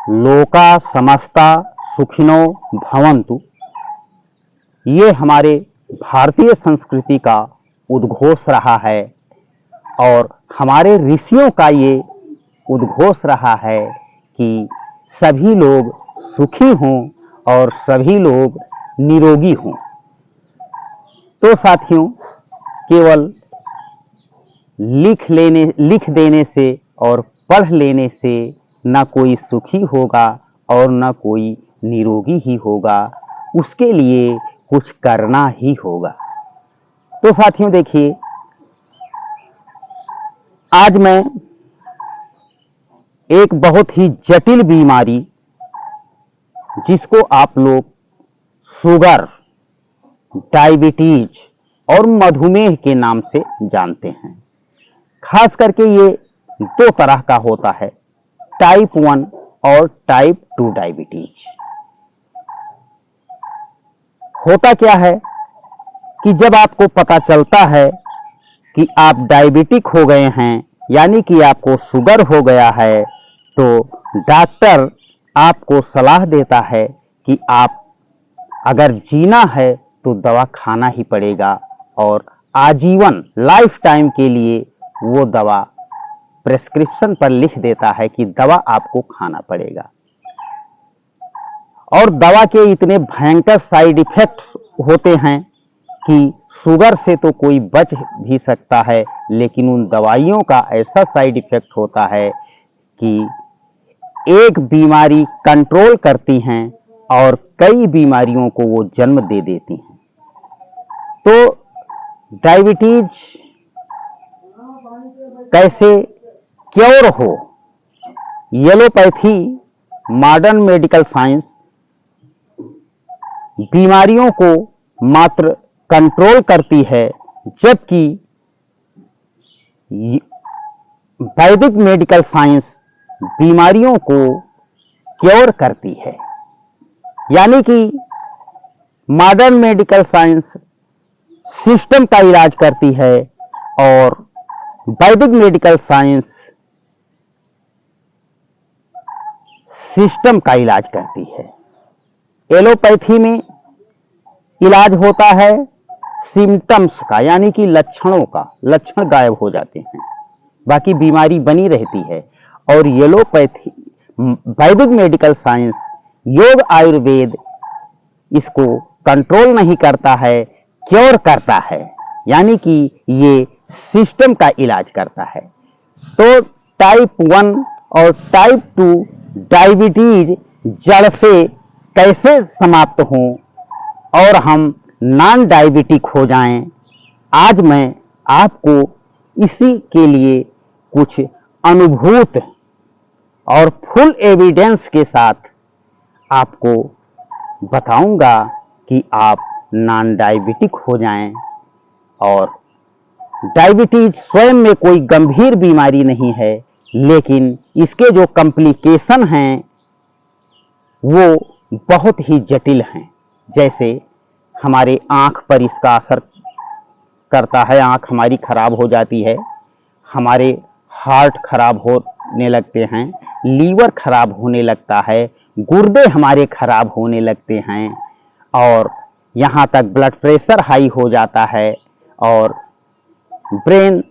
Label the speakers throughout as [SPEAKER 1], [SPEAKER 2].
[SPEAKER 1] लोका समस्ता सुखिनो भवन्तु, ये हमारे भारतीय संस्कृति का उद्घोष रहा है और हमारे ऋषियों का ये उद्घोष रहा है कि सभी लोग सुखी हों और सभी लोग निरोगी हों। तो साथियों, केवल लिख देने से और पढ़ लेने से न कोई सुखी होगा और न कोई निरोगी ही होगा, उसके लिए कुछ करना ही होगा। तो साथियों देखिए, आज मैं एक बहुत ही जटिल बीमारी, जिसको आप लोग शुगर, डायबिटीज और मधुमेह के नाम से जानते हैं। खास करके ये दो तरह का होता है, टाइप 1 और टाइप 2 डायबिटीज। होता क्या है कि जब आपको पता चलता है कि आप डायबिटिक हो गए हैं, यानी कि आपको शुगर हो गया है, तो डॉक्टर आपको सलाह देता है कि आप अगर जीना है तो दवा खाना ही पड़ेगा और आजीवन लाइफ टाइम के लिए वो दवा प्रेस्क्रिप्शन पर लिख देता है कि दवा आपको खाना पड़ेगा। और दवा के इतने भयंकर साइड इफेक्ट्स होते हैं कि शुगर से तो कोई बच भी सकता है, लेकिन उन दवाइयों का ऐसा साइड इफेक्ट होता है कि एक बीमारी कंट्रोल करती हैं और कई बीमारियों को वो जन्म दे देती हैं। तो डायबिटीज कैसे क्योर हो? एलोपैथी, मॉडर्न मेडिकल साइंस बीमारियों को मात्र कंट्रोल करती है, जबकि वैदिक मेडिकल साइंस बीमारियों को क्योर करती है। यानी कि मॉडर्न मेडिकल साइंस सिस्टम का इलाज करती है और वैदिक मेडिकल साइंस सिस्टम का इलाज करती है। एलोपैथी में इलाज होता है सिम्टम्स का, यानी कि लक्षणों का, लक्षण गायब हो जाते हैं, बाकी बीमारी बनी रहती है। और एलोपैथी, वैदिक मेडिकल साइंस, योग, आयुर्वेद इसको कंट्रोल नहीं करता है, क्योर करता है, यानी कि ये सिस्टम का इलाज करता है। तो टाइप 1 और टाइप 2 डायबिटीज जड़ से कैसे समाप्त हों और हम नॉन डायबिटिक हो जाएं, आज मैं आपको इसी के लिए कुछ अनुभूत और फुल एविडेंस के साथ आपको बताऊंगा कि आप नॉन डायबिटिक हो जाएं। और डायबिटीज स्वयं में कोई गंभीर बीमारी नहीं है, लेकिन इसके जो कॉम्प्लिकेशन हैं वो बहुत ही जटिल हैं। जैसे हमारे आँख पर इसका असर करता है, आँख हमारी खराब हो जाती है, हमारे हार्ट खराब होने लगते हैं, लीवर खराब होने लगता है, गुर्दे हमारे खराब होने लगते हैं और यहाँ तक ब्लड प्रेशर हाई हो जाता है और ब्रेन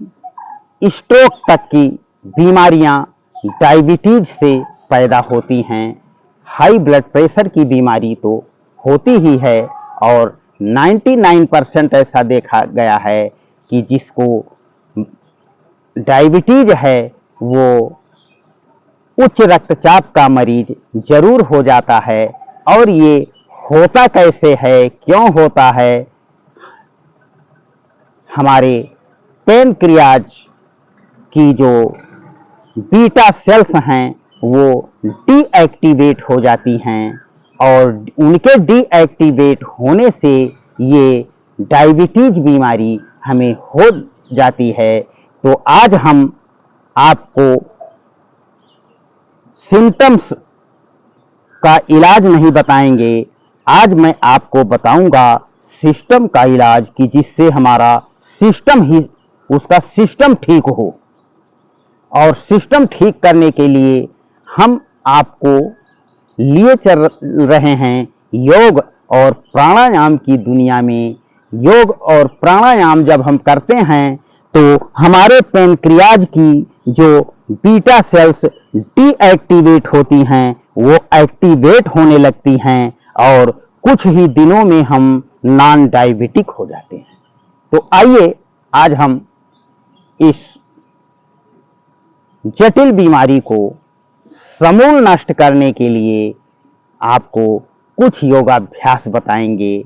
[SPEAKER 1] स्ट्रोक तक की बीमारियाँ डायबिटीज से पैदा होती हैं। हाई ब्लड प्रेशर की बीमारी तो होती ही है और 99% ऐसा देखा गया है कि जिसको डायबिटीज है वो उच्च रक्तचाप का मरीज जरूर हो जाता है। और ये होता कैसे है, क्यों होता है? हमारे पैनक्रियाज की जो बीटा सेल्स हैं वो डीएक्टिवेट हो जाती हैं और उनके डीएक्टिवेट होने से ये डायबिटीज बीमारी हमें हो जाती है। तो आज हम आपको सिम्टम्स का इलाज नहीं बताएंगे, आज मैं आपको बताऊंगा सिस्टम का इलाज, कि जिससे हमारा सिस्टम ही, उसका सिस्टम ठीक हो। और सिस्टम ठीक करने के लिए हम आपको लिए चल रहे हैं योग और प्राणायाम की दुनिया में। योग और प्राणायाम जब हम करते हैं तो हमारे पैनक्रियाज की जो बीटा सेल्स डीएक्टिवेट होती हैं वो एक्टिवेट होने लगती हैं और कुछ ही दिनों में हम नॉन डायबिटिक हो जाते हैं। तो आइए आज हम इस जटिल बीमारी को समूल नष्ट करने के लिए आपको कुछ योगाभ्यास बताएंगे।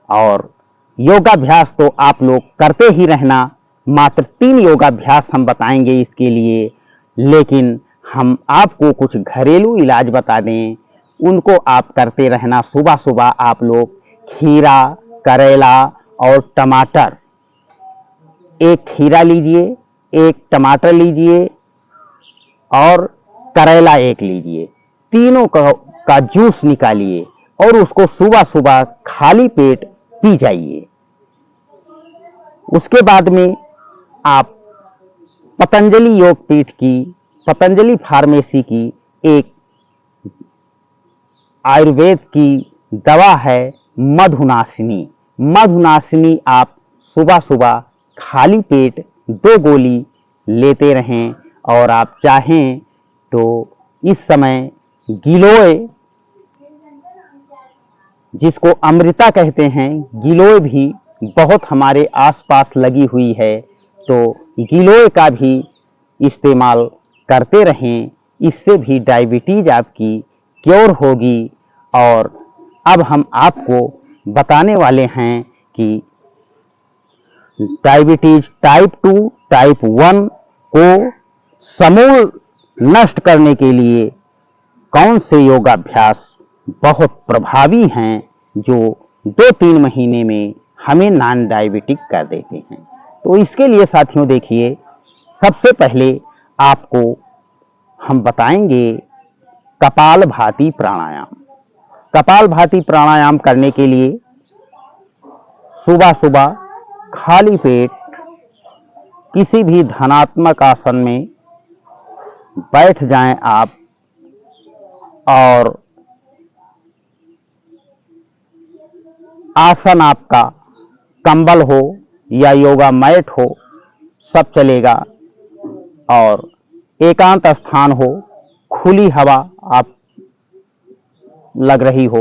[SPEAKER 1] और योगाभ्यास तो आप लोग करते ही रहना, मात्र 3 योगाभ्यास हम बताएंगे इसके लिए, लेकिन हम आपको कुछ घरेलू इलाज बता दें, उनको आप करते रहना। सुबह सुबह आप लोग खीरा, करेला और टमाटर, एक खीरा लीजिए, एक टमाटर लीजिए और करेला एक लीजिए, तीनों का जूस निकालिए और उसको सुबह सुबह खाली पेट पी जाइए। उसके बाद में आप पतंजलि योगपीठ की, पतंजलि फार्मेसी की एक आयुर्वेद की दवा है मधुनाशिनी। मधुनाशिनी आप सुबह सुबह खाली पेट 2 गोली लेते रहें। और आप चाहें तो इस समय गिलोय, जिसको अमृता कहते हैं, गिलोय भी बहुत हमारे आसपास लगी हुई है, तो गिलोय का भी इस्तेमाल करते रहें। इससे भी डायबिटीज आपकी क्योर होगी। और अब हम आपको बताने वाले हैं कि डायबिटीज टाइप 2, टाइप 1 को समूल नष्ट करने के लिए कौन से योगाभ्यास बहुत प्रभावी हैं, जो 2-3 महीने में हमें नॉन डायबिटिक कर देते हैं। तो इसके लिए साथियों देखिए, सबसे पहले आपको हम बताएंगे कपालभाति प्राणायाम। कपालभाति प्राणायाम करने के लिए सुबह सुबह खाली पेट किसी भी धनात्मक आसन में बैठ जाएं आप, और आसन आपका कंबल हो या योगा मैट हो, सब चलेगा। और एकांत स्थान हो, खुली हवा आप लग रही हो,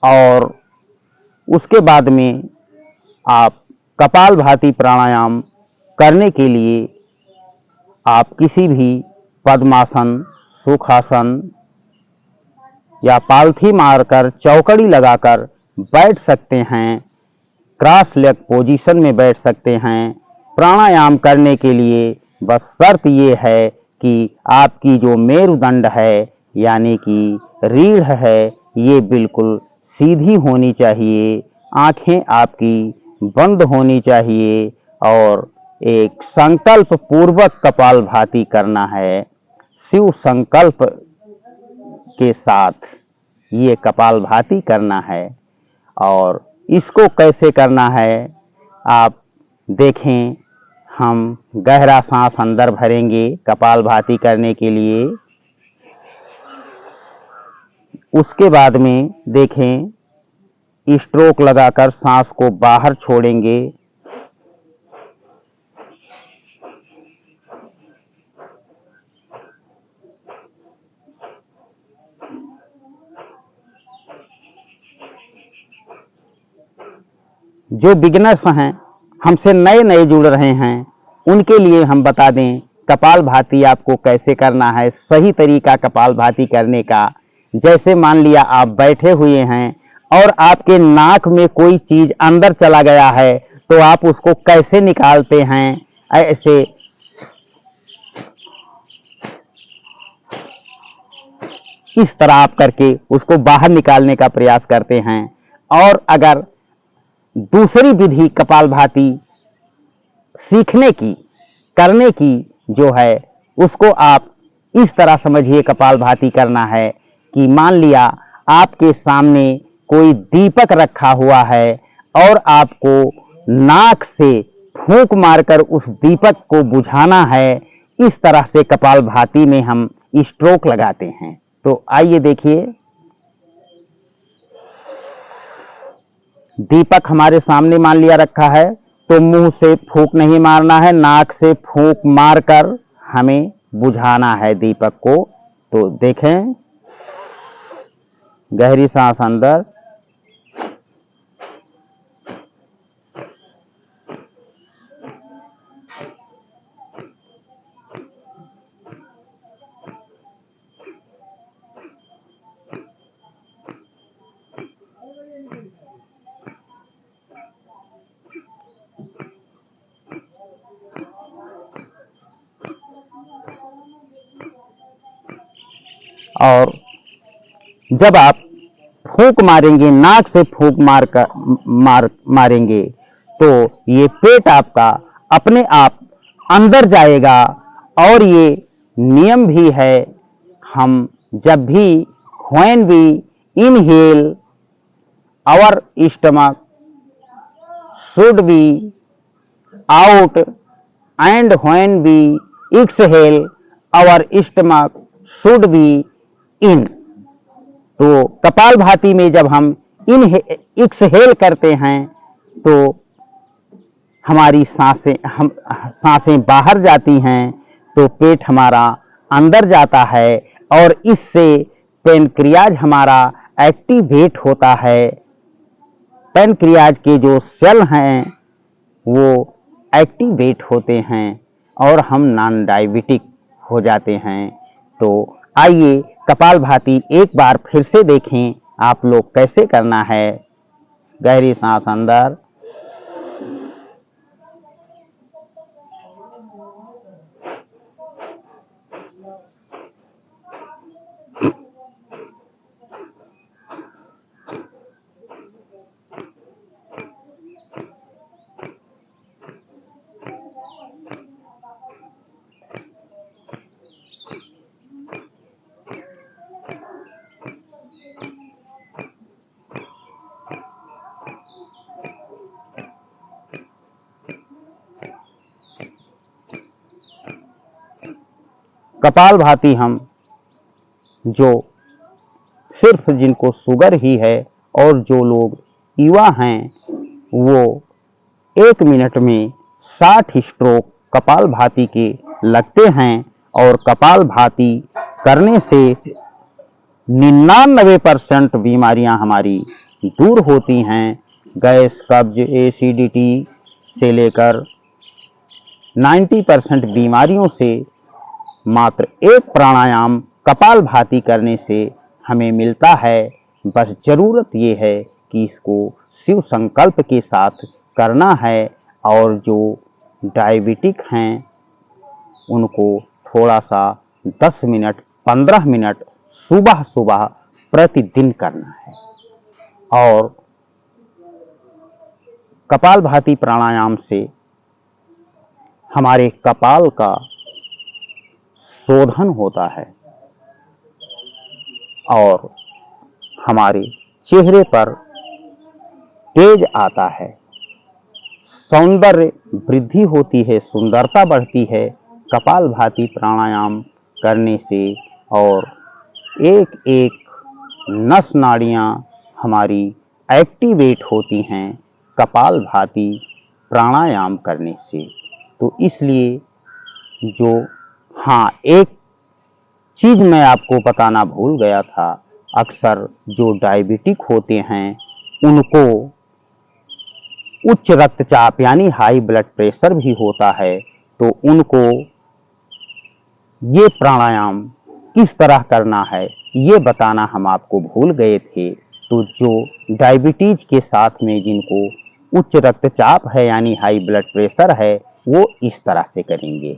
[SPEAKER 1] और उसके बाद में आप कपालभाति प्राणायाम करने के लिए आप किसी भी पद्मासन, सुखासन या पालथी मारकर, चौकड़ी लगाकर बैठ सकते हैं। क्रॉस लेग पोजीशन में बैठ सकते हैं। प्राणायाम करने के लिए बस शर्त ये है कि आपकी जो मेरुदंड है, यानी कि रीढ़ है, ये बिल्कुल सीधी होनी चाहिए। आंखें आपकी बंद होनी चाहिए और एक संकल्प पूर्वक कपालभाति करना है। शिव संकल्प के साथ ये कपालभाति करना है। और इसको कैसे करना है आप देखें। हम गहरा सांस अंदर भरेंगे कपालभाति करने के लिए। उसके बाद में देखें, स्ट्रोक लगाकर सांस को बाहर छोड़ेंगे। जो बिगिनर्स हैं, हमसे नए नए जुड़ रहे हैं, उनके लिए हम बता दें कपालभाति आपको कैसे करना है। सही तरीका कपालभाति करने का, जैसे मान लिया आप बैठे हुए हैं और आपके नाक में कोई चीज अंदर चला गया है, तो आप उसको कैसे निकालते हैं। ऐसे इस तरह आप करके उसको बाहर निकालने का प्रयास करते हैं। और अगर दूसरी विधि कपालभाति सीखने की, करने की जो है, उसको आप इस तरह समझिए कपालभाति करना है कि मान लिया आपके सामने कोई दीपक रखा हुआ है और आपको नाक से फूंक मारकर उस दीपक को बुझाना है। इस तरह से कपालभाति में हम स्ट्रोक लगाते हैं। तो आइए देखिए, दीपक हमारे सामने मान लिया रखा है, तो मुंह से फूंक नहीं मारना है, नाक से फूंक मारकर हमें बुझाना है दीपक को। तो देखें, गहरी सांस अंदर, और जब आप फूंक मारेंगे, नाक से फूंक मारेंगे, तो ये पेट आपका अपने आप अंदर जाएगा। और ये नियम भी है, हम जब भी when we inhale our stomach should be out and when we exhale our stomach should be in. तो कपालभाति में जब हम एक्सहेल करते हैं तो हमारी सांसें बाहर जाती हैं, तो पेट हमारा अंदर जाता है और इससे पैनक्रियाज हमारा एक्टिवेट होता है। पैनक्रियाज के जो सेल हैं वो एक्टिवेट होते हैं और हम नॉन डायबिटिक हो जाते हैं। तो आइए कपालभाति एक बार फिर से देखें आप लोग कैसे करना है। गहरी सांस अंदर, कपालभाति हम जो सिर्फ जिनको शुगर ही है और जो लोग युवा हैं वो 1 मिनट में 60 स्ट्रोक कपालभाति के लगते हैं। और कपालभाति करने से 99% बीमारियां हमारी दूर होती हैं। गैस, कब्ज, एसिडिटी से लेकर 90% बीमारियों से मात्र एक प्राणायाम कपालभाति करने से हमें मिलता है। बस जरूरत ये है कि इसको शिव संकल्प के साथ करना है। और जो डायबिटिक हैं उनको थोड़ा सा 10 मिनट 15 मिनट सुबह सुबह प्रतिदिन करना है। और कपालभाति प्राणायाम से हमारे कपाल का शोधन होता है और हमारे चेहरे पर तेज आता है, सौंदर्य वृद्धि होती है, सुंदरता बढ़ती है कपालभाति प्राणायाम करने से। और एक एक नस नाड़ियाँ हमारी एक्टिवेट होती हैं कपालभाति प्राणायाम करने से। तो इसलिए जो हाँ, एक चीज मैं आपको बताना भूल गया था, अक्सर जो डायबिटिक होते हैं उनको उच्च रक्तचाप यानी हाई ब्लड प्रेशर भी होता है। तो उनको ये प्राणायाम किस तरह करना है ये बताना हम आपको भूल गए थे। तो जो डायबिटीज के साथ में जिनको उच्च रक्तचाप है यानी हाई ब्लड प्रेशर है वो इस तरह से करेंगे।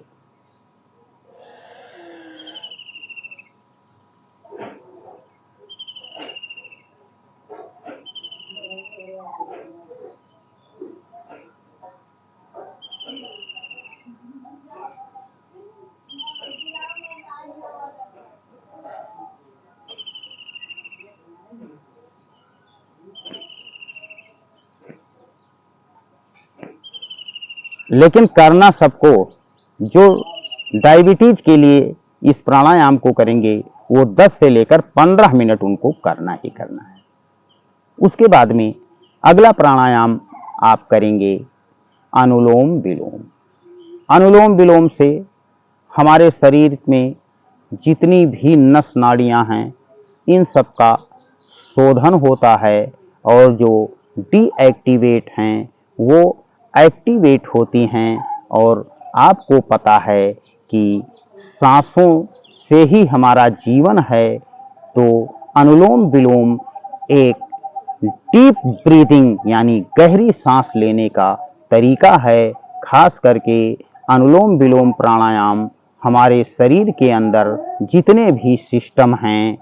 [SPEAKER 1] लेकिन करना सबको, जो डायबिटीज के लिए इस प्राणायाम को करेंगे वो 10 से लेकर 15 मिनट उनको करना ही करना है। उसके बाद में अगला प्राणायाम आप करेंगे अनुलोम विलोम। अनुलोम विलोम से हमारे शरीर में जितनी भी नस नाड़ियां हैं इन सब का शोधन होता है और जो डीएक्टिवेट हैं वो एक्टिवेट होती हैं। और आपको पता है कि सांसों से ही हमारा जीवन है, तो अनुलोम विलोम एक डीप ब्रीदिंग यानी गहरी सांस लेने का तरीका है। खास करके अनुलोम विलोम प्राणायाम हमारे शरीर के अंदर जितने भी सिस्टम हैं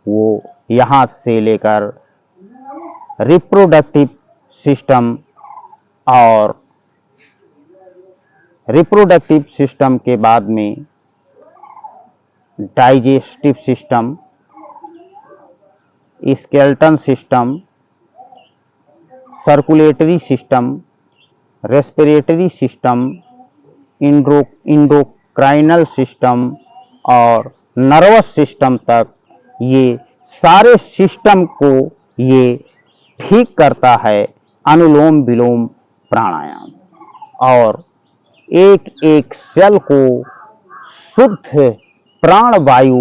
[SPEAKER 1] वो यहाँ से लेकर रिप्रोडक्टिव सिस्टम और रिप्रोडक्टिव सिस्टम के बाद में digestive system, skeleton system, circulatory system, respiratory system, endocrinal system और नर्वस सिस्टम तक ये सारे सिस्टम को ये ठीक करता है अनुलोम विलोम प्राणायाम। और एक एक सेल को शुद्ध प्राण वायु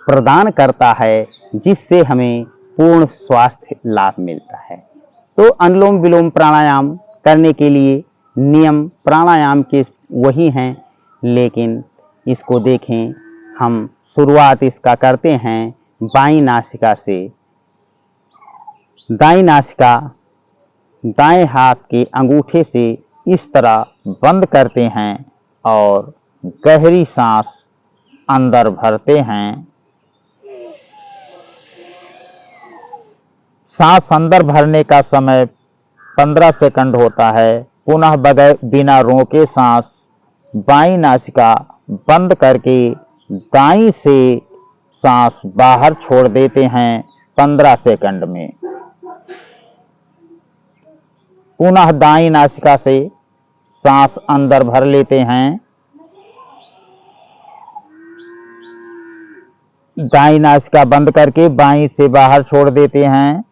[SPEAKER 1] प्रदान करता है, जिससे हमें पूर्ण स्वास्थ्य लाभ मिलता है। तो अनुलोम विलोम प्राणायाम करने के लिए नियम प्राणायाम के वही हैं, लेकिन इसको देखें, हम शुरुआत इसका करते हैं बाईं नासिका से। दाईं नासिका दाएं हाथ के अंगूठे से इस तरह बंद करते हैं और गहरी सांस अंदर भरते हैं। सांस अंदर भरने का समय 15 सेकंड होता है। पुनः बगैर बिना रोके सांस बाईं नासिका बंद करके दाईं से सांस बाहर छोड़ देते हैं 15 सेकंड में। पुनः दाईं नासिका से सांस अंदर भर लेते हैं, दाईं नासिका बंद करके बाईं से बाहर छोड़ देते हैं।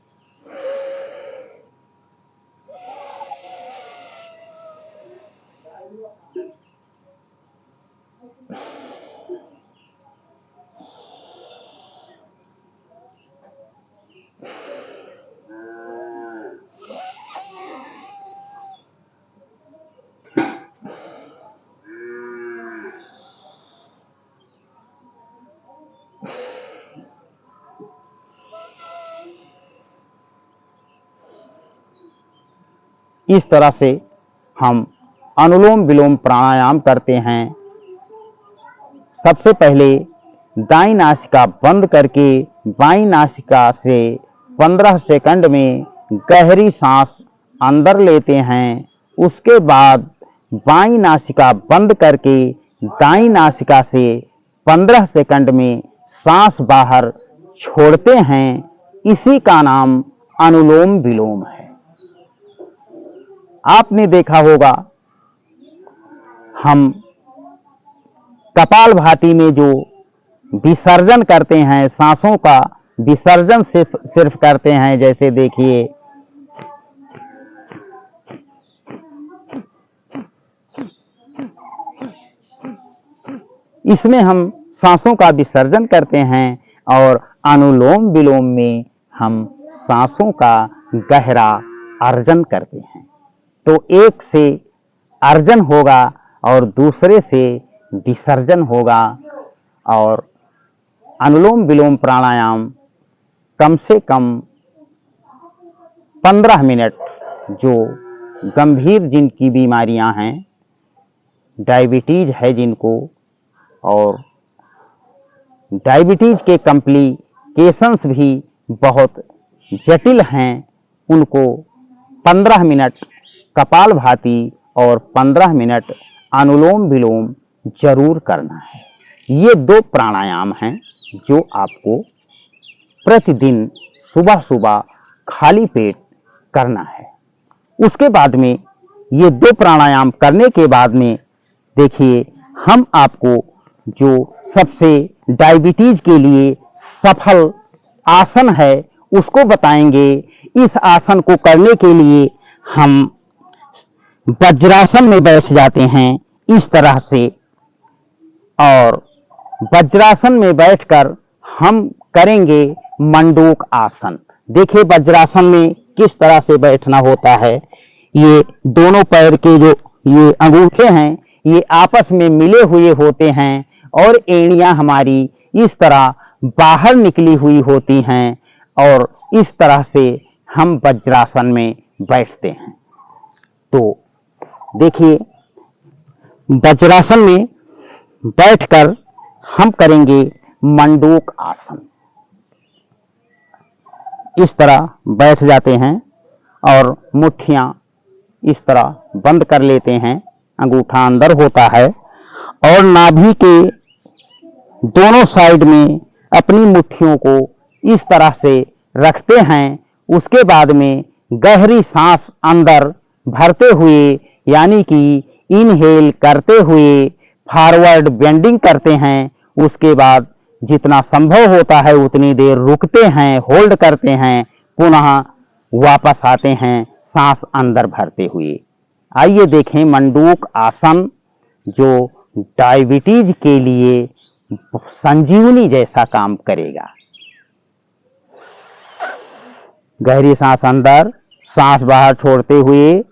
[SPEAKER 1] इस तरह से हम अनुलोम विलोम प्राणायाम करते हैं। सबसे पहले दाईं नासिका बंद करके बाईं नासिका से 15 सेकंड में गहरी सांस अंदर लेते हैं। उसके बाद बाईं नासिका बंद करके दाईं नासिका से 15 सेकंड में सांस बाहर छोड़ते हैं। इसी का नाम अनुलोम विलोम है। आपने देखा होगा, हम कपालभाति में जो विसर्जन करते हैं, सांसों का विसर्जन सिर्फ करते हैं। जैसे देखिए, इसमें हम सांसों का विसर्जन करते हैं और अनुलोम विलोम में हम सांसों का गहरा अर्जन करते हैं। तो एक से अर्जन होगा और दूसरे से विसर्जन होगा। और अनुलोम विलोम प्राणायाम कम से कम 15 मिनट, जो गंभीर जिनकी बीमारियां हैं, डायबिटीज है जिनको, और डायबिटीज के कॉम्प्लिकेशंस भी बहुत जटिल हैं, उनको 15 मिनट कपालभाति और 15 मिनट अनुलोम विलोम जरूर करना है। ये 2 प्राणायाम हैं जो आपको प्रतिदिन सुबह सुबह खाली पेट करना है। उसके बाद में ये 2 प्राणायाम करने के बाद में देखिए, हम आपको जो सबसे डायबिटीज के लिए सफल आसन है उसको बताएंगे। इस आसन को करने के लिए हम वज्रासन में बैठ जाते हैं इस तरह से, और वज्रासन में बैठकर हम करेंगे मंडूक आसन। देखिए वज्रासन में किस तरह से बैठना होता है। ये दोनों पैर के जो ये अंगूठे हैं ये आपस में मिले हुए होते हैं और एड़ियां हमारी इस तरह बाहर निकली हुई होती हैं, और इस तरह से हम वज्रासन में बैठते हैं। तो देखिए वज्रासन में बैठकर हम करेंगे मंडूक आसन। इस तरह बैठ जाते हैं और मुट्ठियां इस तरह बंद कर लेते हैं, अंगूठा अंदर होता है, और नाभि के दोनों साइड में अपनी मुट्ठियों को इस तरह से रखते हैं। उसके बाद में गहरी सांस अंदर भरते हुए यानी कि इनहेल करते हुए फॉरवर्ड बेंडिंग करते हैं। उसके बाद जितना संभव होता है उतनी देर रुकते हैं, होल्ड करते हैं, पुनः वापस आते हैं सांस अंदर भरते हुए। आइए देखें मंडूक आसन जो डायबिटीज के लिए संजीवनी जैसा काम करेगा। गहरी सांस अंदर, सांस बाहर छोड़ते हुए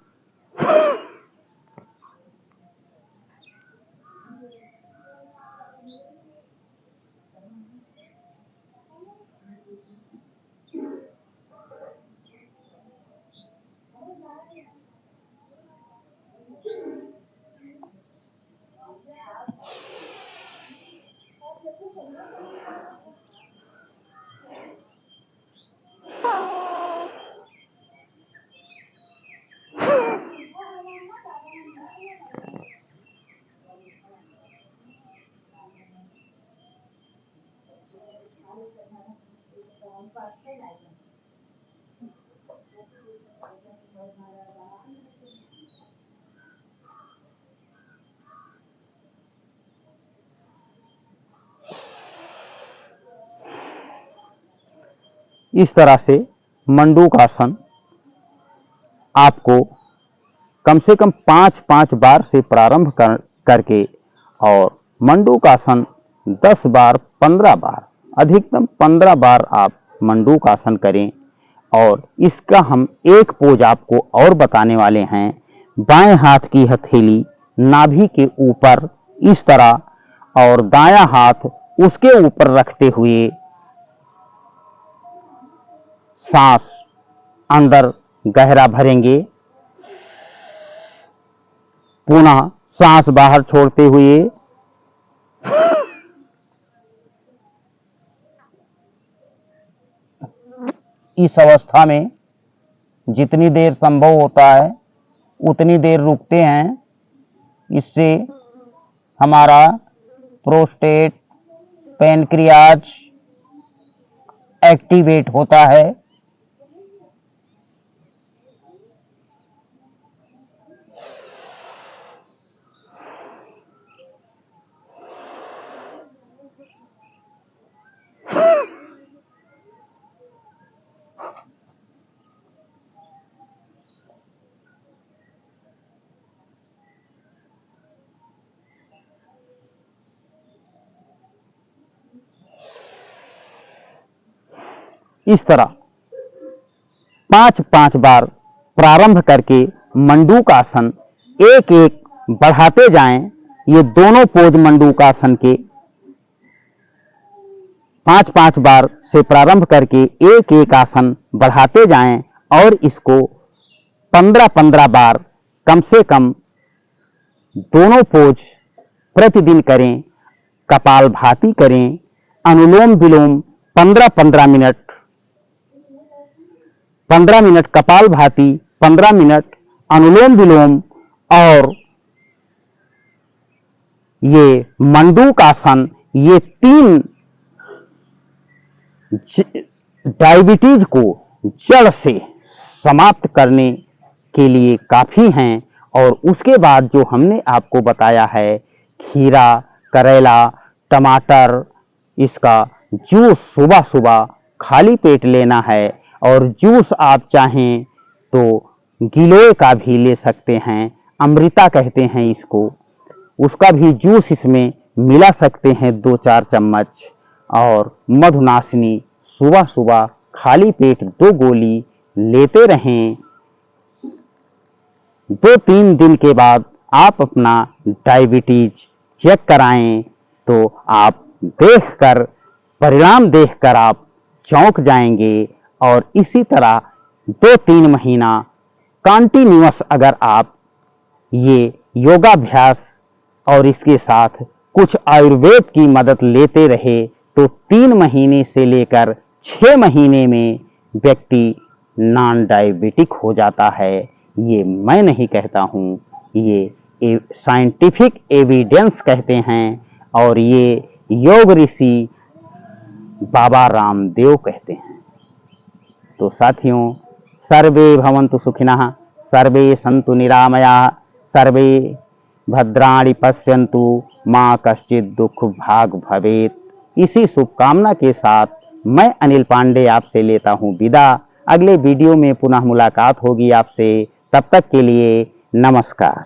[SPEAKER 1] इस तरह से मंडूक आसन आपको कम से कम 5-5 बार से प्रारंभ करके, और मंडूक आसन 10 बार 15 बार, अधिकतम 15 बार आप मंडूक आसन करें। और इसका हम एक पोज आपको और बताने वाले हैं। बाएं हाथ की हथेली नाभि के ऊपर इस तरह और दायां हाथ उसके ऊपर रखते हुए सांस अंदर गहरा भरेंगे, पुनः सांस बाहर छोड़ते हुए इस अवस्था में जितनी देर संभव होता है उतनी देर रुकते हैं। इससे हमारा प्रोस्टेट, पैनक्रियाज एक्टिवेट होता है। इस तरह 5-5 बार प्रारंभ करके मंडूक आसन एक एक बढ़ाते जाएं। ये दोनों पोज मंडूक आसन के 5-5 बार से प्रारंभ करके एक एक आसन बढ़ाते जाएं, और इसको 15-15 बार कम से कम दोनों पोज प्रतिदिन करें। कपालभाति करें, अनुलोम विलोम 15-15 मिनट, 15 मिनट कपालभाति, 15 मिनट अनुलोम विलोम, और ये मंडूक आसन, ये 3 डायबिटीज को जड़ से समाप्त करने के लिए काफी हैं। और उसके बाद जो हमने आपको बताया है, खीरा, करेला, टमाटर, इसका जूस सुबह सुबह खाली पेट लेना है। और जूस आप चाहें तो गिलोय का भी ले सकते हैं, अमृता कहते हैं इसको, उसका भी जूस इसमें मिला सकते हैं 2-4 चम्मच। और मधुनाशिनी सुबह सुबह खाली पेट 2 गोली लेते रहें। 2-3 दिन के बाद आप अपना डायबिटीज चेक कराएं तो आप देखकर, परिणाम देखकर आप चौंक जाएंगे। और इसी तरह 2-3 महीना कंटिन्यूअस अगर आप ये योगाभ्यास और इसके साथ कुछ आयुर्वेद की मदद लेते रहे तो 3 महीने से लेकर 6 महीने में व्यक्ति नॉन डायबिटिक हो जाता है। ये मैं नहीं कहता हूँ, ये साइंटिफिक एविडेंस कहते हैं और ये योग ऋषि बाबा रामदेव कहते हैं। तो साथियों, सर्वे भवन्तु सुखिनः, सर्वे सन्तु निरामयाः, सर्वे भद्राणि पश्यन्तु, माँ कश्चित् दुख भाग भवेत्। इसी शुभकामना के साथ मैं अनिल पांडे आपसे लेता हूँ विदा। अगले वीडियो में पुनः मुलाकात होगी आपसे, तब तक के लिए नमस्कार।